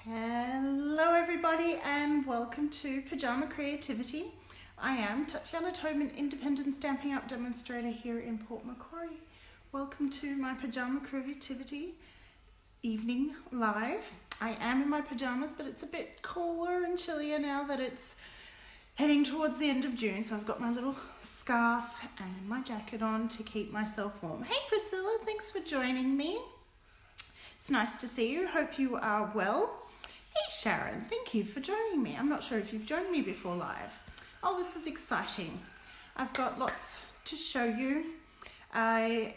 Hello everybody and welcome to Pyjama Creativity. I am Tatiana, Independent Stampin Up Demonstrator here in Port Macquarie. Welcome to my Pyjama Creativity evening live. I am in my pajamas, but it's a bit cooler and chillier now that it's heading towards the end of June, so I've got my little scarf and my jacket on to keep myself warm. Hey Priscilla, thanks for joining me. It's nice to see you. Hope you are well. Hey Sharon, thank you for joining me. I'm not sure if you've joined me before live. Oh, this is exciting. I've got lots to show you. I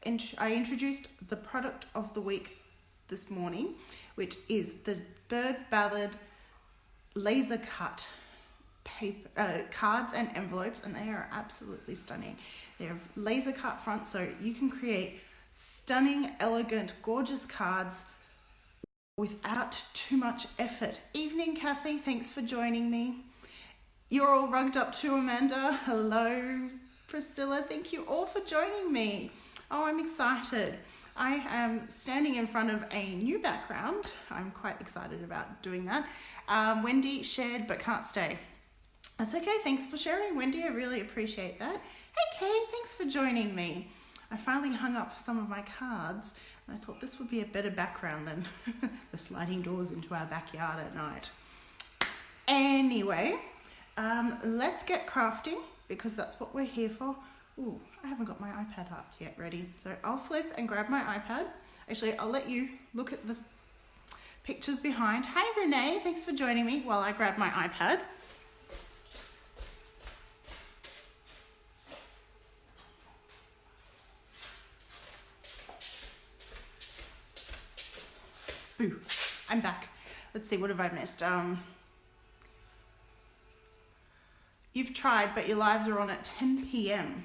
introduced the product of the week this morning, which is the Bird Ballad laser cut paper, cards and envelopes, and they are absolutely stunning. They're laser cut front, so you can create stunning, elegant, gorgeous cards without too much effort. Evening, Kathy. Thanks for joining me. You're all rugged up too, Amanda. Hello, Priscilla. Thank you all for joining me. Oh, I'm excited. I am standing in front of a new background. I'm quite excited about doing that. Wendy shared but can't stay. That's okay. Thanks for sharing, Wendy. I really appreciate that. Hey, Kay. Thanks for joining me. I finally hung up some of my cards and I thought this would be a better background than the sliding doors into our backyard at night. Anyway, let's get crafting because that's what we're here for. Ooh, I haven't got my iPad up yet ready. So I'll flip and grab my iPad. Actually, I'll let you look at the pictures behind. Hi Renee, thanks for joining me while I grab my iPad. Boo, I'm back. Let's see, what have I missed? You've tried, but your lives are on at 10 p.m.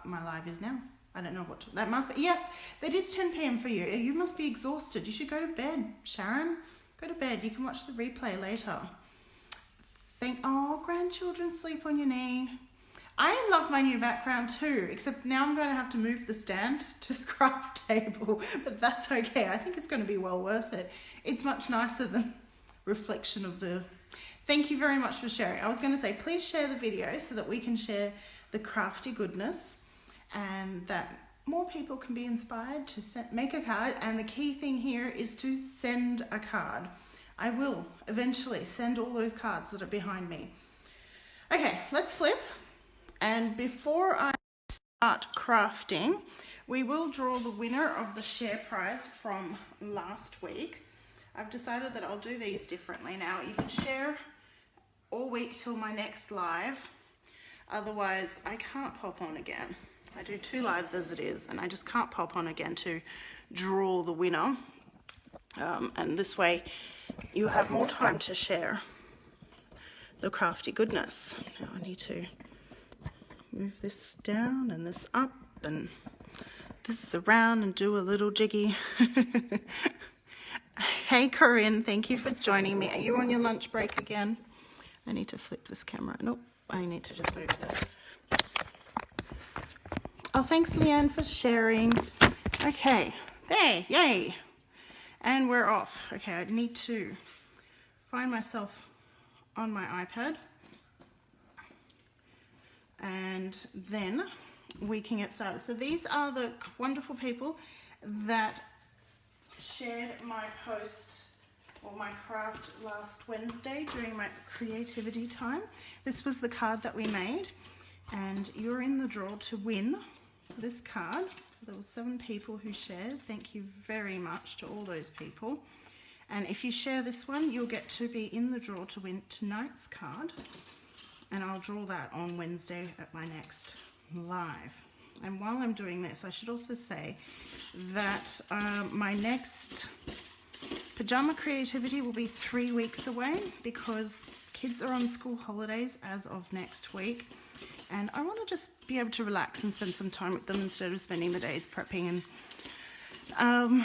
My live is now. I don't know what that must be. Yes, that is 10 p.m. for you. You must be exhausted. You should go to bed, Sharon. Go to bed. You can watch the replay later. Oh, grandchildren sleep on your knee. I love my new background too, except now I'm going to have to move the stand to the craft table, but that's okay. I think it's going to be well worth it. It's much nicer than reflection of the... Thank you very much for sharing. I was going to say, please share the video so that we can share the crafty goodness and that more people can be inspired to make a card. And the key thing here is to send a card. I will eventually send all those cards that are behind me. Okay, let's flip. And before I start crafting, we will draw the winner of the share prize from last week. I've decided that I'll do these differently now. You can share all week till my next live. Otherwise, I can't pop on again. I do 2 lives as it is, and I just can't pop on again to draw the winner. And this way, you have more time to share the crafty goodness. Now I need to move this down and this up and this around and do a little jiggy. Hey Corinne, thank you for joining me. Are you on your lunch break again? I need to flip this camera. Nope, I need to just move this. Oh, thanks Leanne for sharing. Okay, there, yay. And we're off. Okay, I need to find myself on my iPad. And then we can get started. So these are the wonderful people that shared my post or my craft last Wednesday during my creativity time. This was the card that we made, and you're in the draw to win this card. So there were 7 people who shared. Thank you very much to all those people. And if you share this one, you'll get to be in the draw to win tonight's card. And I'll draw that on Wednesday at my next live. And while I'm doing this, I should also say that my next Pyjama Creativity will be 3 weeks away because kids are on school holidays as of next week. And I want to just be able to relax and spend some time with them instead of spending the days prepping and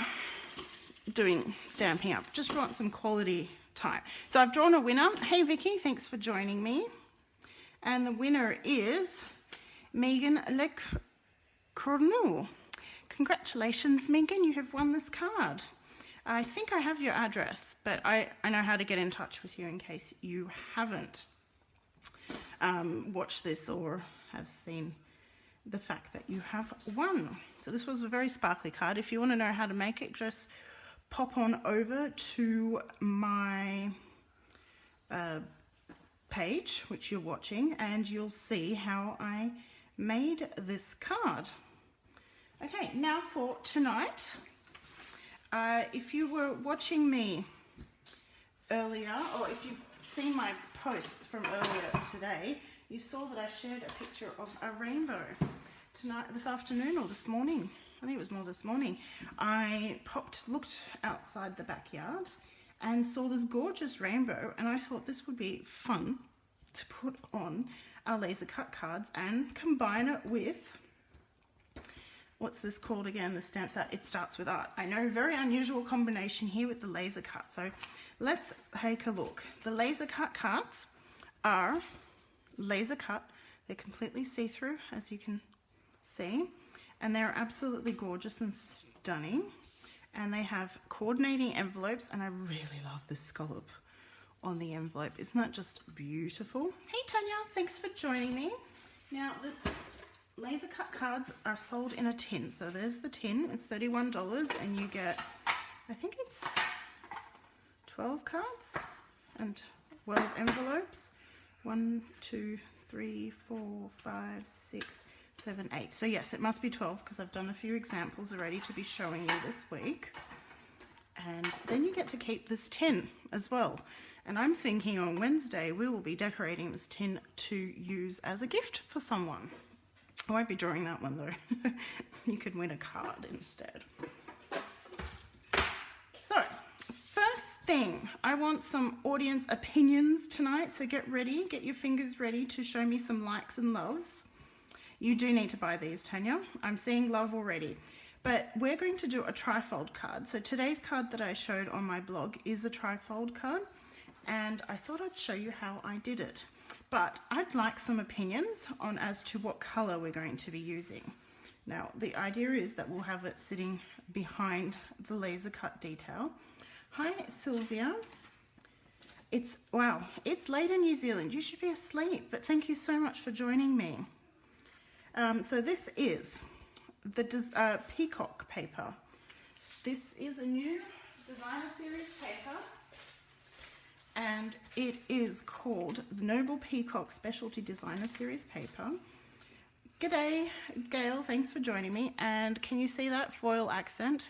doing Stampin' Up. Just want some quality time. So I've drawn a winner. Hey Vicky, thanks for joining me. And the winner is Megan Lecronou. Congratulations, Megan, you have won this card. I think I have your address, but I know how to get in touch with you in case you haven't watched this or have seen the fact that you have won. So this was a very sparkly card. If you want to know how to make it, just pop on over to my page, which you're watching, and you'll see how I made this card. Okay, now for tonight. If you were watching me earlier, or if you've seen my posts from earlier today, you saw that I shared a picture of a rainbow this afternoon or this morning. I think it was more this morning. I looked outside the backyard and saw this gorgeous rainbow, and I thought this would be fun to put on our laser cut cards and combine it with, what's this called again, the stamp set? It starts with art. I know, very unusual combination here with the laser cut. So let's take a look. The laser cut cards are laser cut. They're completely see-through, as you can see, and they're absolutely gorgeous and stunning. And they have coordinating envelopes, and I really love this scallop on the envelope. Isn't that just beautiful? Hey Tanya, thanks for joining me. Now the laser cut cards are sold in a tin. So there's the tin, it's $31, and you get, I think it's 12 cards and 12 envelopes. 1, 2, 3, 4, 5, 6, 7, 8. So yes, it must be 12 because I've done a few examples already to be showing you this week. And then you get to keep this tin as well. And I'm thinking on Wednesday we will be decorating this tin to use as a gift for someone. I won't be drawing that one though. You could win a card instead. So, first thing, I want some audience opinions tonight. So get ready, get your fingers ready to show me some likes and loves. You do need to buy these, Tanya. I'm seeing love already. But we're going to do a trifold card. So today's card that I showed on my blog is a trifold card. And I thought I'd show you how I did it. But I'd like some opinions on as to what color we're going to be using. Now, the idea is that we'll have it sitting behind the laser cut detail. Hi, Sylvia. Wow, it's late in New Zealand. You should be asleep, but thank you so much for joining me. So this is the peacock paper. This is a new designer series paper, and it is called the Noble Peacock Specialty Designer Series paper. G'day, Gail, thanks for joining me. And can you see that foil accent?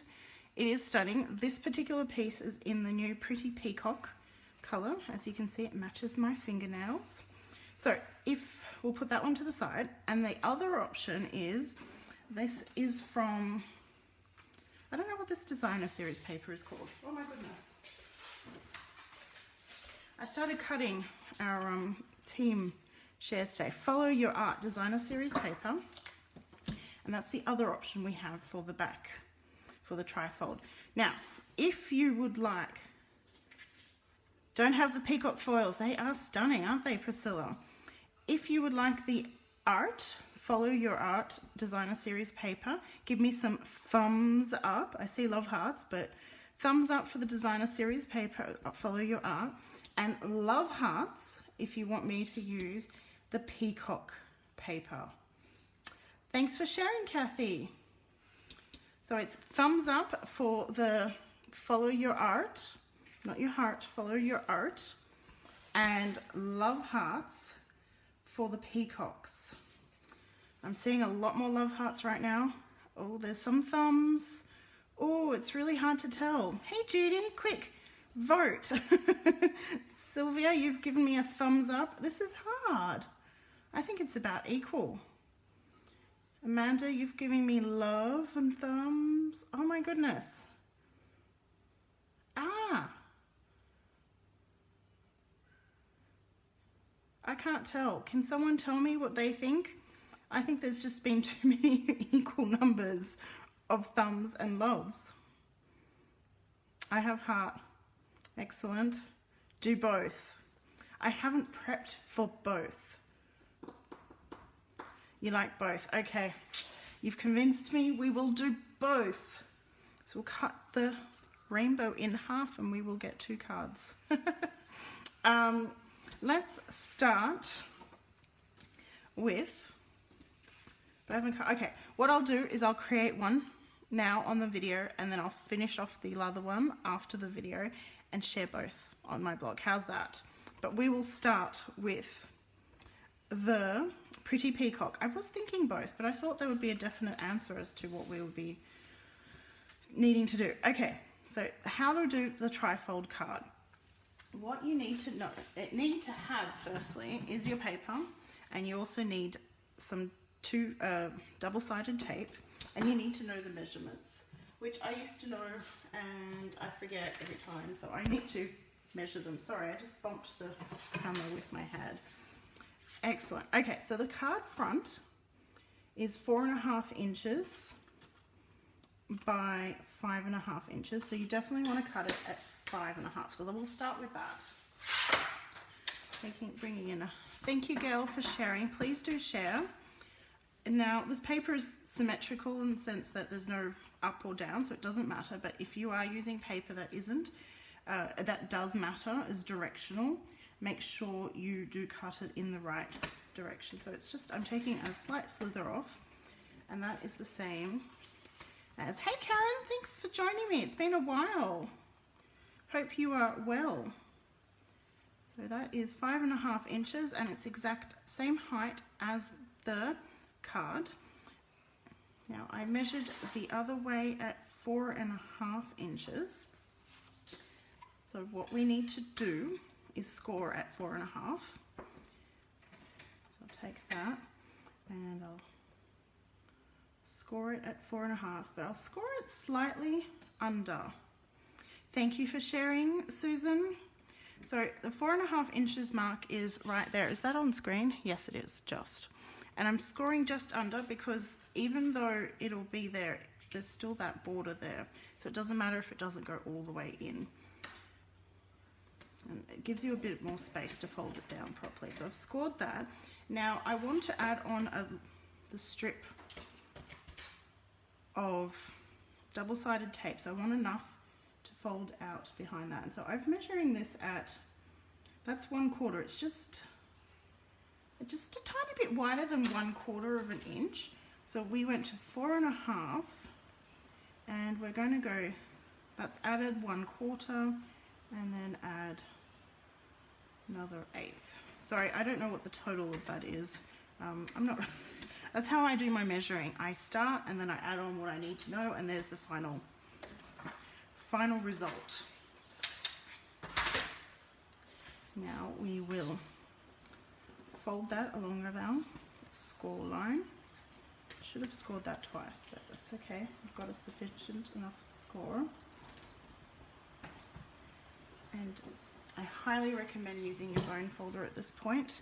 It is stunning. This particular piece is in the new Pretty Peacock color. As you can see, it matches my fingernails. So if we'll put that one to the side, and the other option is, this is from, I don't know what this designer series paper is called. Oh my goodness. I started cutting our team shares today. Follow Your Art designer series paper. And that's the other option we have for the back, for the trifold. Now, if you would like, don't have the peacock foils. They are stunning, aren't they, Priscilla? If you would like the art, Follow Your Art designer series paper, give me some thumbs up. I see love hearts, but thumbs up for the designer series paper, Follow Your Art. And love hearts if you want me to use the peacock paper. Thanks for sharing, Kathy. So it's thumbs up for the Follow Your Art, not your heart, Follow Your Art, and love hearts for the peacocks. I'm seeing a lot more love hearts right now. Oh, there's some thumbs. Oh, it's really hard to tell. Hey, Judy, quick. Vote. Sylvia, you've given me a thumbs up. This is hard. I think it's about equal. Amanda, you've given me love and thumbs. Oh my goodness. Ah. I can't tell. Can someone tell me what they think? I think there's just been too many equal numbers of thumbs and loves. I have heart. Excellent. Do both. I haven't prepped for both. You like both? Okay. You've convinced me. We will do both. So we'll cut the rainbow in half and we will get 2 cards. Let's start with, okay, what I'll do is I'll create one now on the video and then I'll finish off the other one after the video and share both on my blog. How's that? But we will start with the Pretty Peacock. I was thinking both, but I thought there would be a definite answer as to what we would be needing to do. Okay, so how to do the trifold card. What you need to know, need to have firstly is your paper, and you also need some double-sided tape, and you need to know the measurements, which I used to know and I forget every time, so I need to measure them. Sorry, I just bumped the camera with my head. Excellent. Okay, so the card front is 4.5 inches by 5.5 inches, so you definitely want to cut it at 5.5. So then we'll start with that. Bringing in a thank you, Gail, for sharing. Please do share. And now this paper is symmetrical in the sense that there's no up or down, so it doesn't matter. But if you are using paper that isn't, that does matter, is directional. Make sure you do cut it in the right direction. So it's just, I'm taking a slight slither off, and that is the same as, hey Karen, thanks for joining me. It's been a while. Hope you are well. So that is 5.5 inches, and it's exact same height as the card. Now I measured the other way at 4.5 inches. So what we need to do is score at 4.5. So I'll take that and I'll score it at 4.5, but I'll score it slightly under. Thank you for sharing, Susan. So the 4.5 inches mark is right there. Is that on screen? Yes, it is, just. And I'm scoring just under because even though it'll be there, there's still that border there. So it doesn't matter if it doesn't go all the way in. And it gives you a bit more space to fold it down properly. So I've scored that. Now I want to add on the strip of double-sided tape. So I want enough to fold out behind that. And so I'm measuring this at, that's 1/4. It's just a tiny bit wider than 1/4 of an inch. So we went to 4.5, and we're going to go, that's added 1/4, and then add another 1/8. Sorry, I don't know what the total of that is. I'm not, that's how I do my measuring. I start and then I add on what I need to know, and there's the final result. Now we will fold that along our score line. Should have scored that twice, but that's okay. I've got a sufficient enough score. And I highly recommend using your bone folder at this point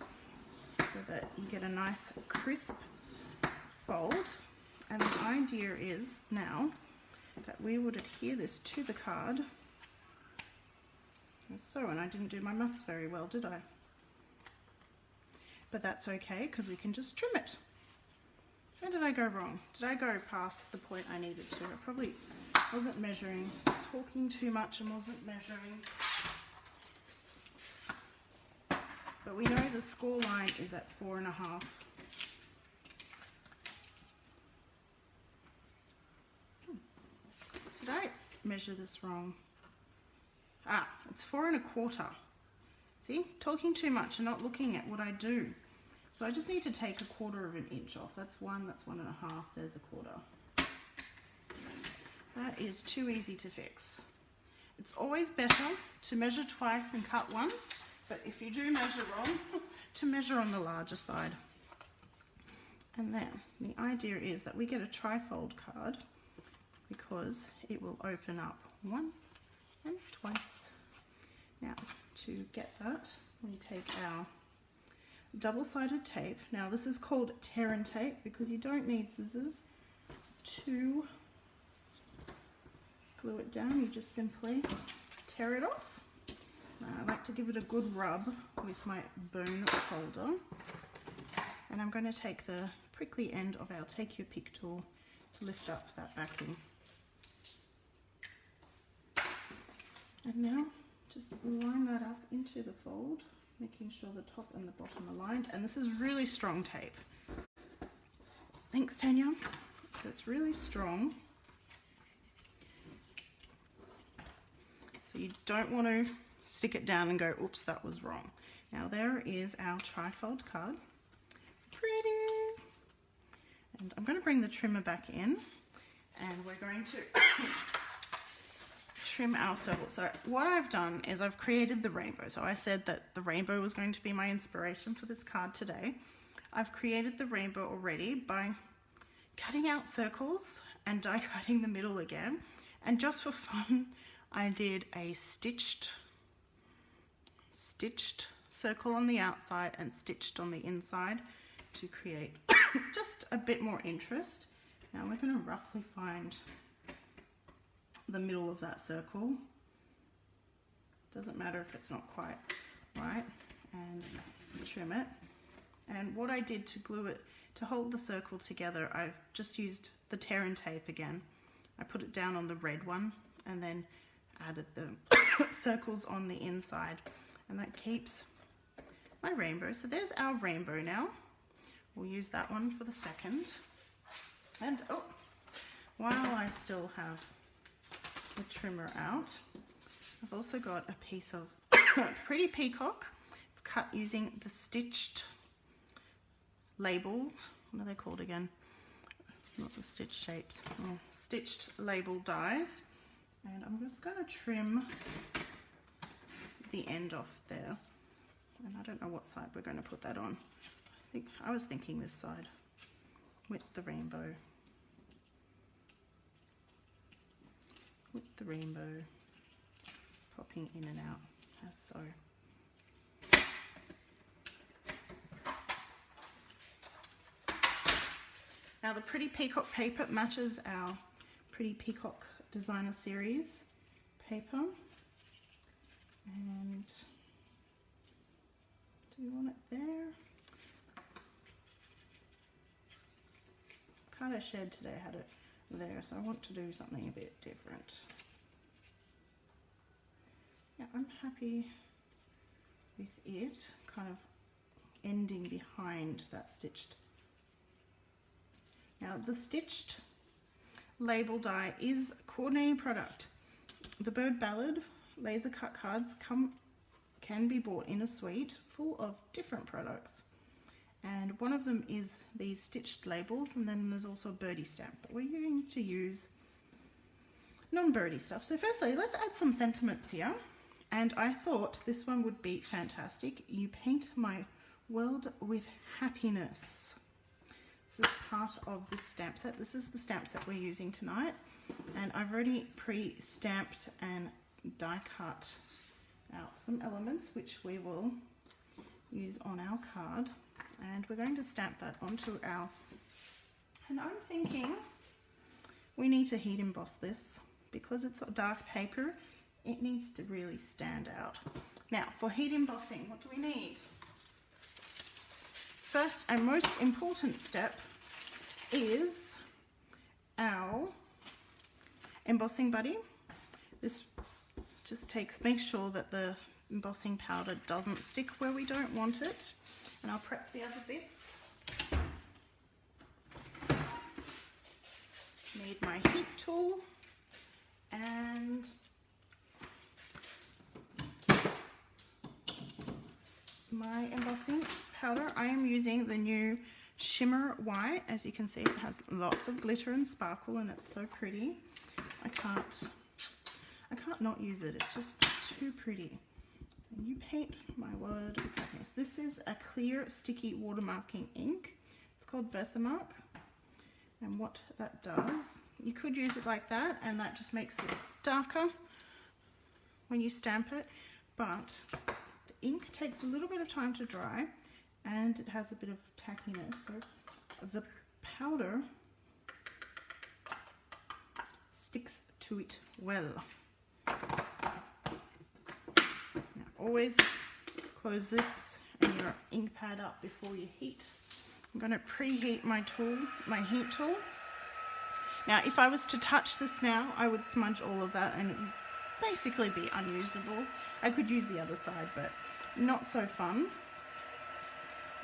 so that you get a nice crisp fold. And the idea is now that we would adhere this to the card. As so, and I didn't do my maths very well, did I? But that's okay, because we can just trim it. Where did I go wrong? Did I go past the point I needed to? I probably wasn't measuring, talking too much and wasn't measuring. But we know the score line is at 4.5. Did I measure this wrong? Ah, it's 4.25. See, talking too much and not looking at what I do. So I just need to take 1/4 of an inch off. That's 1, that's 1.5, there's 1/4. That is too easy to fix. It's always better to measure twice and cut once, but if you do measure wrong, to measure on the larger side. And then the idea is that we get a trifold card because it will open up once and twice. Now, to get that, we take our double-sided tape. Now, this is called tear and tape because you don't need scissors to glue it down. You just simply tear it off. I like to give it a good rub with my bone folder. And I'm going to take the prickly end of our Take Your Pick tool to lift up that backing. And now just line that up into the fold, making sure the top and the bottom are lined. And this is really strong tape. Thanks, Tanya. So it's really strong. So you don't want to stick it down and go, oops, that was wrong. Now there is our trifold card. Pretty. And I'm going to bring the trimmer back in, and we're going to trim our circle. So what I've done is I've created the rainbow. So I said that the rainbow was going to be my inspiration for this card today. I've created the rainbow already by cutting out circles and die cutting the middle again. And just for fun, I did a stitched circle on the outside and stitched on the inside to create just a bit more interest. Now we're going to roughly find the middle of that circle. Doesn't matter if it's not quite right, and trim it. And what I did to glue it, to hold the circle together, I've just used the tear and tape again. I put it down on the red one and then added the circles on the inside, and that keeps my rainbow. So there's our rainbow now. We'll use that one for the second. And oh, while I still have the trimmer out, I've also got a piece of pretty peacock cut using the stitched label. What are they called again? Not the stitch shapes. Oh, stitched label dies. And I'm just going to trim the end off there. And I don't know what side we're going to put that on. I was thinking this side with the rainbow. With the rainbow popping in and out, as so. Now the Pretty Peacock paper matches our Pretty Peacock Designer Series paper. And do you want it there? Carter Shed today had it there, so I want to do something a bit different. Yeah, I'm happy with it kind of ending behind that stitched. Now the stitched label die is a coordinating product. The Bird Ballad laser cut cards can be bought in a suite full of different products. And one of them is these stitched labels, and then there's also a birdie stamp. But we're going to use non-birdie stuff. So firstly, let's add some sentiments here. And I thought this one would be fantastic. You paint my world with happiness. This is part of this stamp set. This is the stamp set we're using tonight. And I've already pre-stamped and die cut out some elements which we will use on our card. And we're going to stamp that onto our, and I'm thinking we need to heat emboss this because it's a dark paper. It needs to really stand out. Now for heat embossing, what do we need? First and most important step is our embossing buddy. This just makes sure that the embossing powder doesn't stick where we don't want it. And I'll prep the other bits. Need my heat tool and my embossing powder. I am using the new Shimmer White. As you can see, it has lots of glitter and sparkle and it's so pretty. I can't not use it. It's just too pretty. You paint my word with happiness. This is a clear sticky watermarking ink. It's called Versamark. And what that does, you could use it like that and that just makes it darker when you stamp it. But the ink takes a little bit of time to dry and it has a bit of tackiness. So the powder sticks to it well. Always close this and your ink pad up before you heat. I'm going to preheat my tool, my heat tool. Now, if I was to touch this now, I would smudge all of that and basically be unusable. I could use the other side, but not so fun.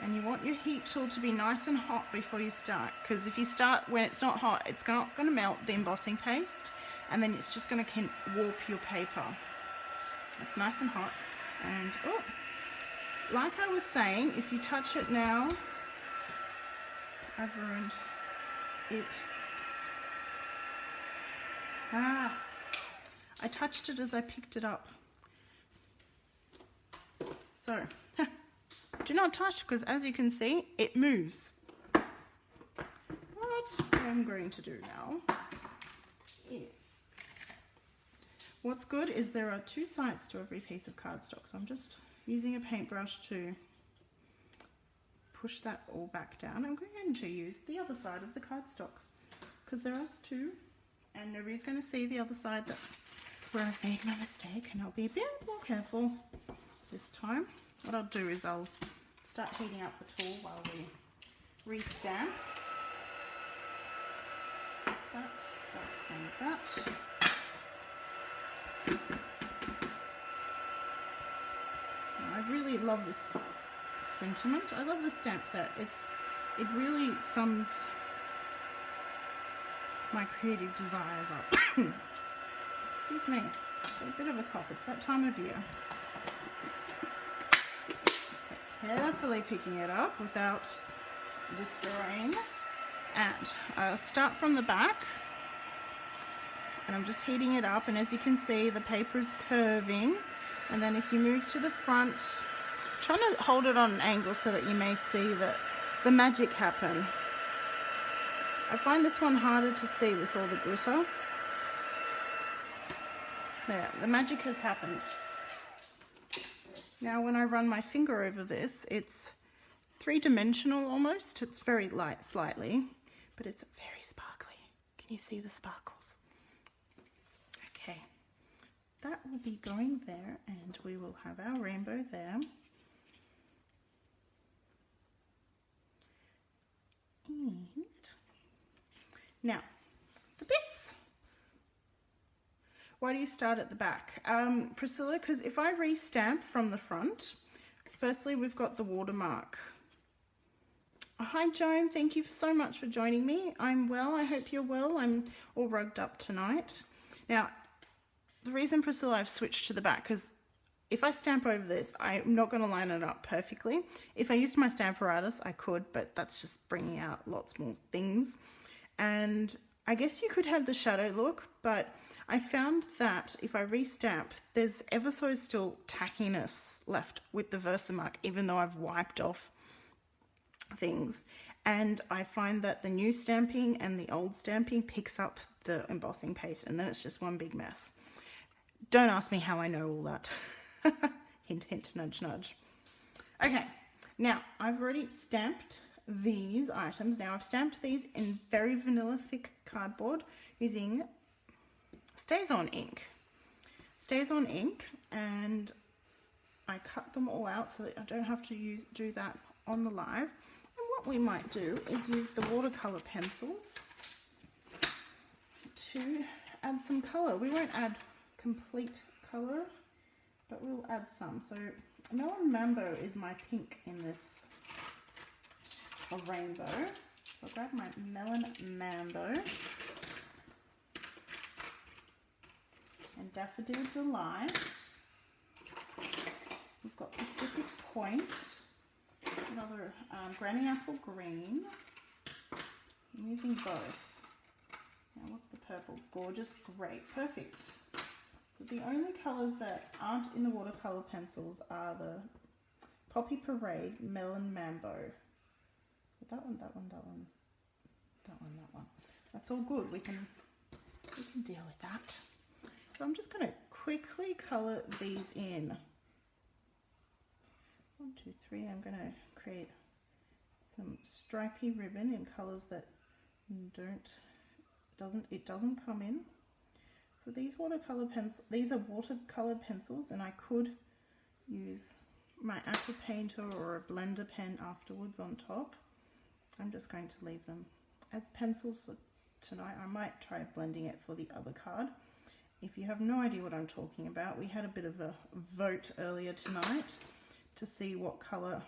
And you want your heat tool to be nice and hot before you start, because if you start when it's not hot, it's not going to melt the embossing paste, and then it's just going to warp your paper. It's nice and hot. And oh, like I was saying, if you touch it now, I've ruined it. I touched it as I picked it up. So, do not touch, because as you can see, it moves. What I'm going to do now is, what's good is there are two sides to every piece of cardstock. So I'm just using a paintbrush to push that all back down. I'm going to use the other side of the cardstock, because there are two, and nobody's going to see the other side where I've made my mistake, and I'll be a bit more careful this time. What I'll do is I'll start heating up the tool while we re-stamp. That, and that. I really love this sentiment. I love the stamp set. It really sums my creative desires up. Excuse me, got a bit of a cough. It's that time of year. Carefully picking it up without destroying. And I'll start from the back, and I'm just heating it up, and as you can see, the paper is curving. And then if you move to the front, trying to hold it on an angle so that you may see the magic happen. I find this one harder to see with all the glitter. There, the magic has happened. Now when I run my finger over this, it's three-dimensional almost. It's very light slightly, but it's very sparkly. Can you see the sparkles? Okay, that will be going there, and we will have our rainbow there. And now, the bits. Why do you start at the back? Priscilla, because if I re-stamp from the front, firstly, we've got the watermark. Hi, Joan. Thank you so much for joining me. I'm well. I hope you're well. I'm all rugged up tonight. Now, the reason, Priscilla, I've switched to the back, because if I stamp over this, I'm not going to line it up perfectly. If I used my Stamparatus, I could, but that's just bringing out lots more things. And I guess you could have the shadow look, but I found that if I re-stamp, there's ever so still tackiness left with the Versamark, even though I've wiped off things. And I find that the new stamping and the old stamping picks up the embossing paste, and then it's just one big mess. Don't ask me how I know all that. Hint, hint, nudge, nudge. Okay, now I've already stamped these items. Now I've stamped these in very vanilla thick cardboard using StazOn ink. StazOn ink, and I cut them all out so that I don't have to do that on the live. And what we might do is use the watercolor pencils to add some color. We won't add complete color, but we'll add some. So Melon Mambo is my pink in this rainbow. So I'll grab my Melon Mambo and Daffodil Delight. We've got Pacific Point, another Granny Apple Green. I'm using both. Now what's the purple? Gorgeous Grape. Perfect. So the only colours that aren't in the watercolour pencils are the Poppy Parade, Melon Mambo. So that one, that one, that one, that one, that one. That's all good. We can deal with that. So I'm just going to quickly colour these in. 1, 2, 3. I'm going to create some stripy ribbon in colours that it doesn't come in. So these watercolor pencils, these are watercolor pencils, and I could use my aqua painter or a blender pen afterwards on top. I'm just going to leave them as pencils for tonight. I might try blending it for the other card. if you have no idea what I'm talking about, we had a bit of a vote earlier tonight to see what colour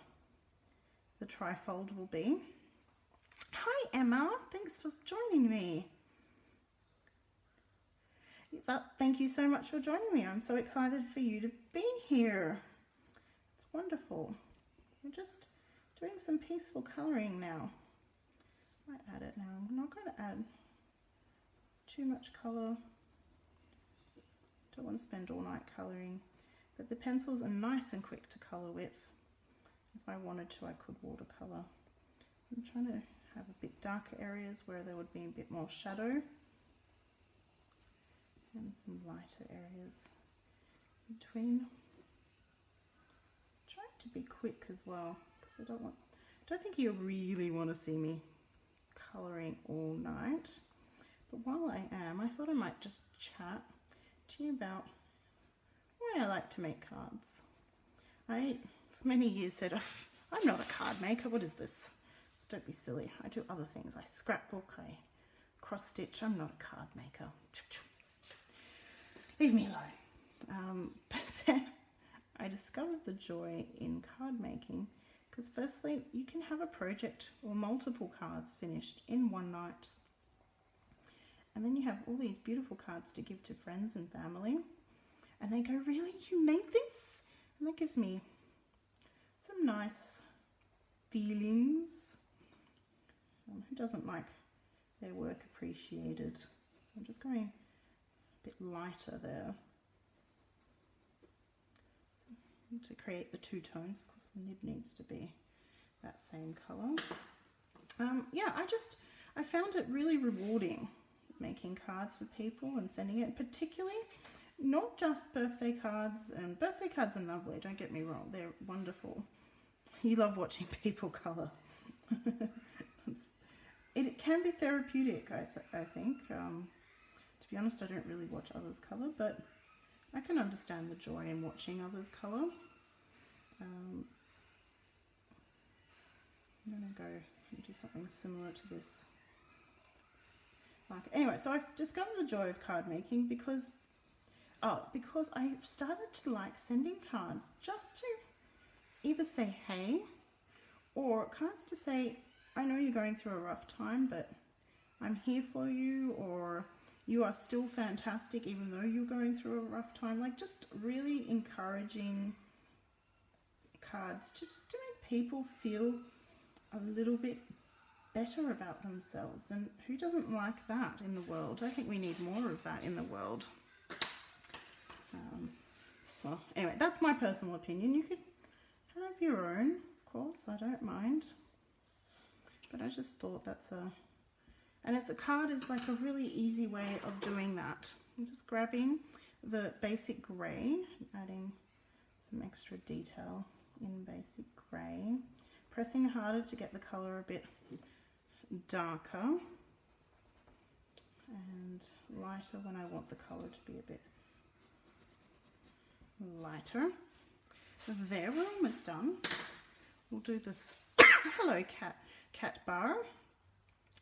the trifold will be. Hi Emma, thanks for joining me. Thank you so much for joining me. I'm so excited for you to be here. It's wonderful. We're just doing some peaceful colouring now. I might add it now. I'm not going to add too much colour. Don't want to spend all night colouring, but the pencils are nice and quick to colour with. If I wanted to, I could watercolour. I'm trying to have a bit darker areas where there would be a bit more shadow, and some lighter areas in between. Trying to be quick as well, because I don't think you really want to see me colouring all night. But while I am, I thought I might just chat to you about why I like to make cards. I, for many years, said, oh, I'm not a card maker. What is this? Don't be silly. I do other things. I scrapbook, I cross stitch. I'm not a card maker. Leave me alone. But then I discovered the joy in card making, because firstly, you can have a project or multiple cards finished in one night. And then you have all these beautiful cards to give to friends and family. And they go, really? You made this? And that gives me some nice feelings. Who doesn't like their work appreciated? So I'm just going a bit lighter there to create the two tones. Of course, the nib needs to be that same colour. Yeah, I found it really rewarding making cards for people and sending it, particularly not just birthday cards. And birthday cards are lovely, don't get me wrong, they're wonderful. You love watching people colour. It can be therapeutic, I think. To be honest, I don't really watch others colour, but I can understand the joy in watching others colour. I'm going to go and do something similar to this. Anyway, so I've discovered the joy of card making because I've started to like sending cards just to either say hey, or cards to say, I know you're going through a rough time, but I'm here for you, or you are still fantastic even though you're going through a rough time. Like, just really encouraging cards just to make people feel a little bit better about themselves. And who doesn't like that in the world? I think we need more of that in the world. Well, anyway, that's my personal opinion. You could have your own, of course, I don't mind. But I just thought and it's a card is like a really easy way of doing that. I'm just grabbing the basic grey, adding some extra detail in basic grey, pressing harder to get the colour a bit darker, and lighter when I want the colour to be a bit lighter. There, we're almost done. We'll do this. Hello, cat bar.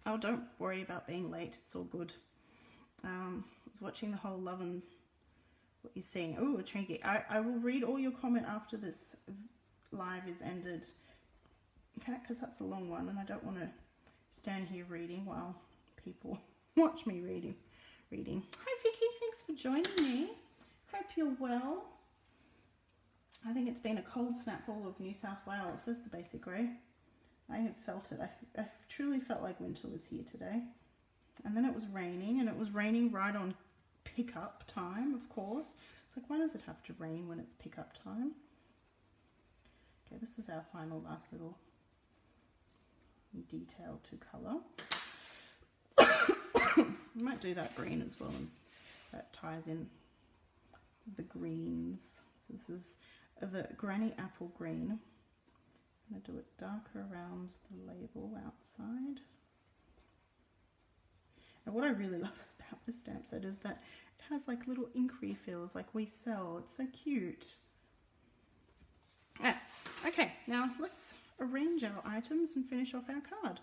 Oh, don't worry about being late. It's all good. I was watching the whole Love and what you're seeing. Oh, a trinket. I will read all your comment after this live is ended. Okay, because that's a long one, and I don't want to stand here reading while people watch me reading. Hi, Vicky. Thanks for joining me. Hope you're well. I think it's been a cold snap all of New South Wales. There's the basic grey. I have felt it. I truly felt like winter was here today. And then it was raining, and it was raining right on pickup time, of course. It's like, why does it have to rain when it's pickup time? Okay, this is our final last little detail to colour. I might do that green as well, and that ties in the greens. So this is the Granny Apple Green. I'm going to do it darker around the label outside. And what I really love about this stamp set is that it has like little ink refills like we sell. It's so cute. Okay, now let's arrange our items and finish off our card.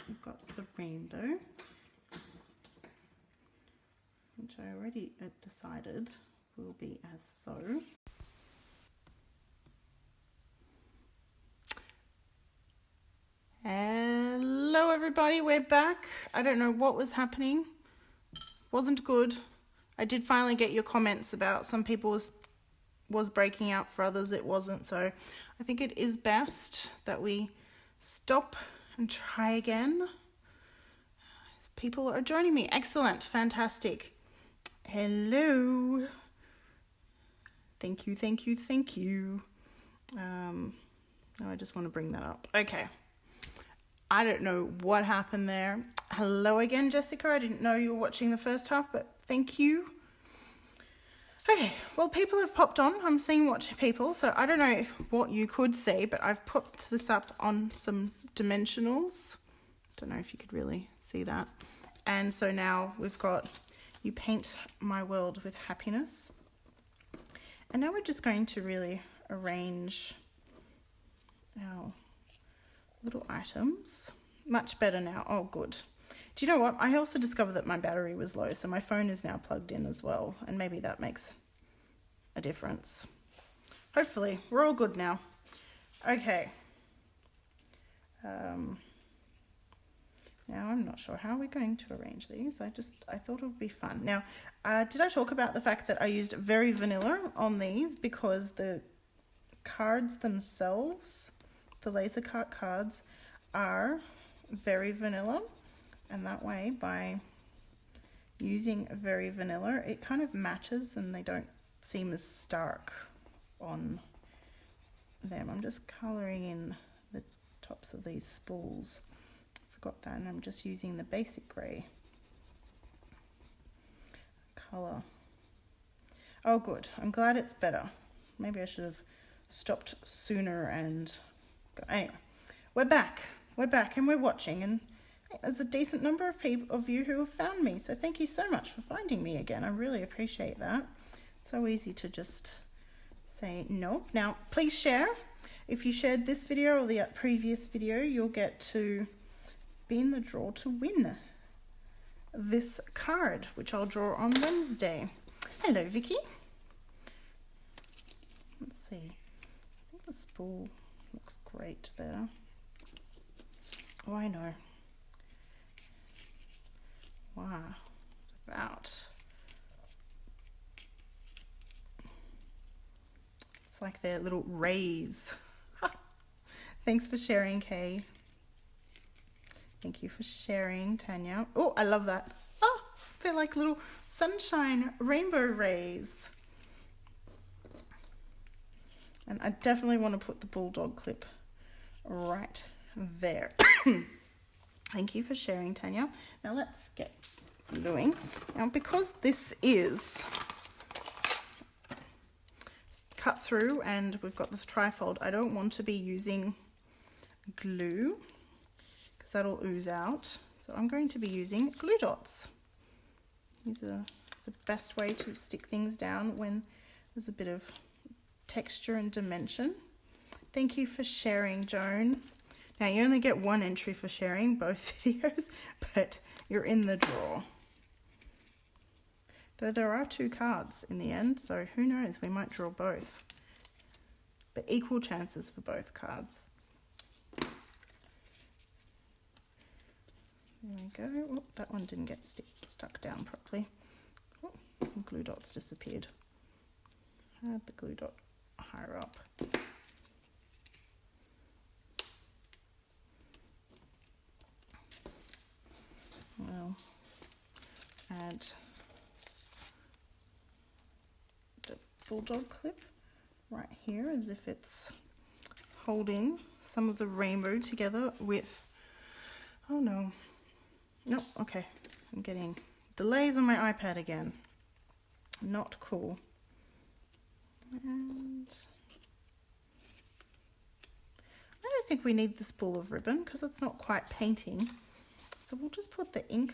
We've got the rainbow. which I already decided will be as so. Hello everybody, we're back. I don't know what was happening. Wasn't good. I did finally get your comments about some people was breaking out, for others it wasn't. So I think it is best that we stop and try again. People are joining me. Excellent. Fantastic. Hello. Thank you, thank you, thank you. I just want to bring that up. Okay. I don't know what happened there. Hello again, Jessica. I didn't know you were watching the first half, but thank you. Okay, well, people have popped on. I'm seeing what people, so I don't know what you could see, but I've popped this up on some dimensionals. Don't know if you could really see that. And so now we've got You Paint My World with Happiness. And now we're just going to really arrange our little items. Much better now. Oh, good. Do you know what? I also discovered that my battery was low, so my phone is now plugged in as well, and maybe that makes a difference. Hopefully, we're all good now. Okay. Now I'm not sure how we're going to arrange these. I thought it would be fun. Now, did I talk about the fact that I used Very Vanilla on these because the cards themselves, the laser cut cards, are Very Vanilla, and that way by using Very Vanilla it kind of matches and they don't seem as stark on them. I'm just colouring in the tops of these spools. Forgot that, and I'm just using the basic grey colour. Oh good, I'm glad it's better. Maybe I should have stopped sooner and anyway, we're back and we're watching, and there's a decent number of people of you who have found me, so thank you so much for finding me again. I really appreciate that. So easy to just say no. Now please share. If you shared this video or the previous video, you'll get to be in the draw to win this card, which I'll draw on Wednesday. Hello Vicky. Let's see, I think the spool looks great there. Oh, I know. Wow. About. It's like their little rays. Thanks for sharing, Kay. Thank you for sharing, Tanya. Oh, I love that. Oh, they're like little sunshine rainbow rays. And I definitely want to put the bulldog clip right there. Thank you for sharing, Tanya. Now let's get gluing. Now because this is cut through and we've got the trifold, I don't want to be using glue because that'll ooze out. So I'm going to be using glue dots. These are the best way to stick things down when there's a bit of texture and dimension. Thank you for sharing, Joan. Now you only get one entry for sharing both videos, but you're in the draw. Though there are 2 cards in the end, so who knows, we might draw both. But equal chances for both cards. There we go. Oh, that one didn't get stuck down properly. Oh, some glue dots disappeared. Add the glue dot higher up. We'll add the bulldog clip right here as if it's holding some of the rainbow together with, oh no, nope, okay, I'm getting delays on my iPad again, not cool. And I don't think we need the spool of ribbon because it's not quite painting, so we'll just put the ink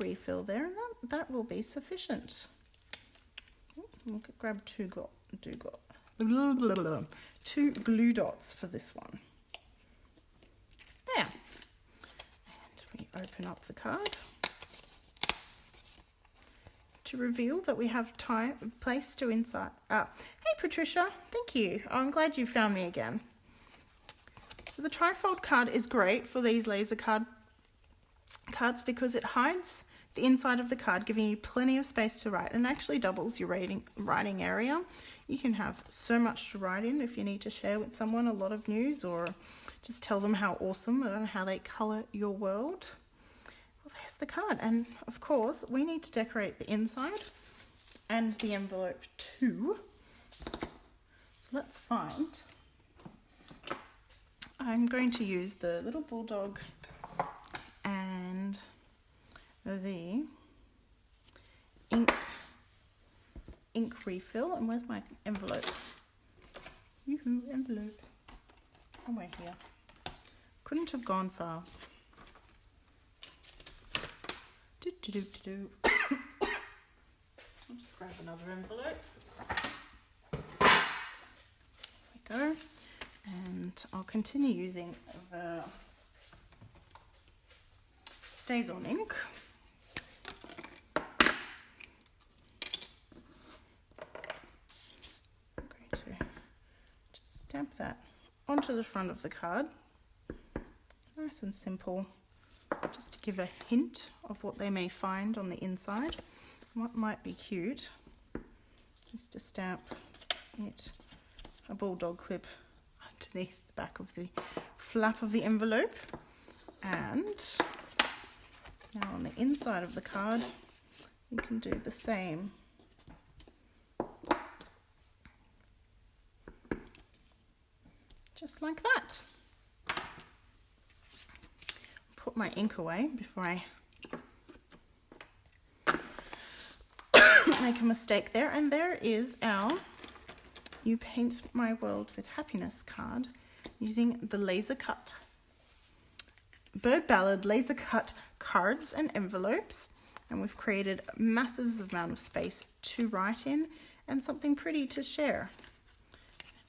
refill there, and that will be sufficient. We'll grab 2 glue dots for this one. There. And we open up the card to reveal that we have place to inside. Hey Patricia, thank you. Oh, I'm glad you found me again. So the trifold card is great for these laser cards because it hides the inside of the card, giving you plenty of space to write, and actually doubles your writing area. You can have so much to write in if you need to share with someone a lot of news, or just tell them how awesome and how they colour your world. Well, there's the card, and of course we need to decorate the inside and the envelope too. So let's find. I'm going to use the little bulldog and the ink refill. And where's my envelope? Yoo-hoo, envelope. Somewhere here. Couldn't have gone far. Do. I'll just grab another envelope. There we go. And I'll continue using the Stays On ink. I'm going to just stamp that onto the front of the card. Nice and simple, just to give a hint of what they may find on the inside. What might be cute, just to stamp it, a bulldog clip underneath the back of the flap of the envelope. And now on the inside of the card, you can do the same. Just like that. Put my ink away before I make a mistake there. And there is our You Paint My World with Happiness card using the laser cut Bird Ballad laser cut cards and envelopes, and we've created a massive amount of space to write in and something pretty to share.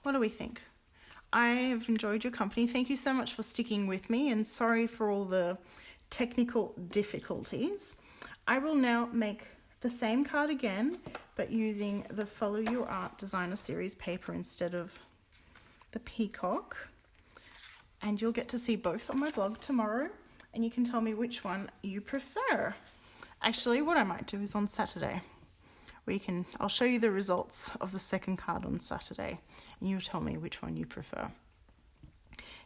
What do we think? I have enjoyed your company. Thank you so much for sticking with me, and sorry for all the technical difficulties. I will now make the same card again, but using the Follow Your Art Designer Series paper instead of the peacock. And you'll get to see both on my blog tomorrow, and you can tell me which one you prefer. Actually, what I might do is on Saturday, I'll show you the results of the second card on Saturday, and you tell me which one you prefer.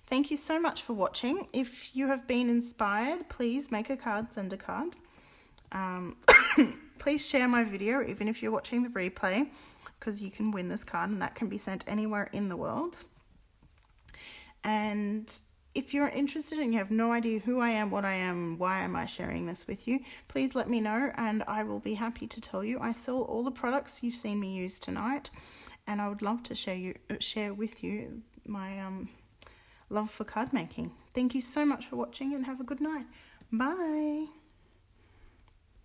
Thank you so much for watching. If you have been inspired, please make a card, send a card. Please share my video, even if you're watching the replay, because you can win this card, and that can be sent anywhere in the world. And if you're interested and you have no idea who I am, what I am, why am I sharing this with you, please let me know and I will be happy to tell you. I sell all the products you've seen me use tonight, and I would love to share with you my love for card making. Thank you so much for watching, and have a good night. Bye.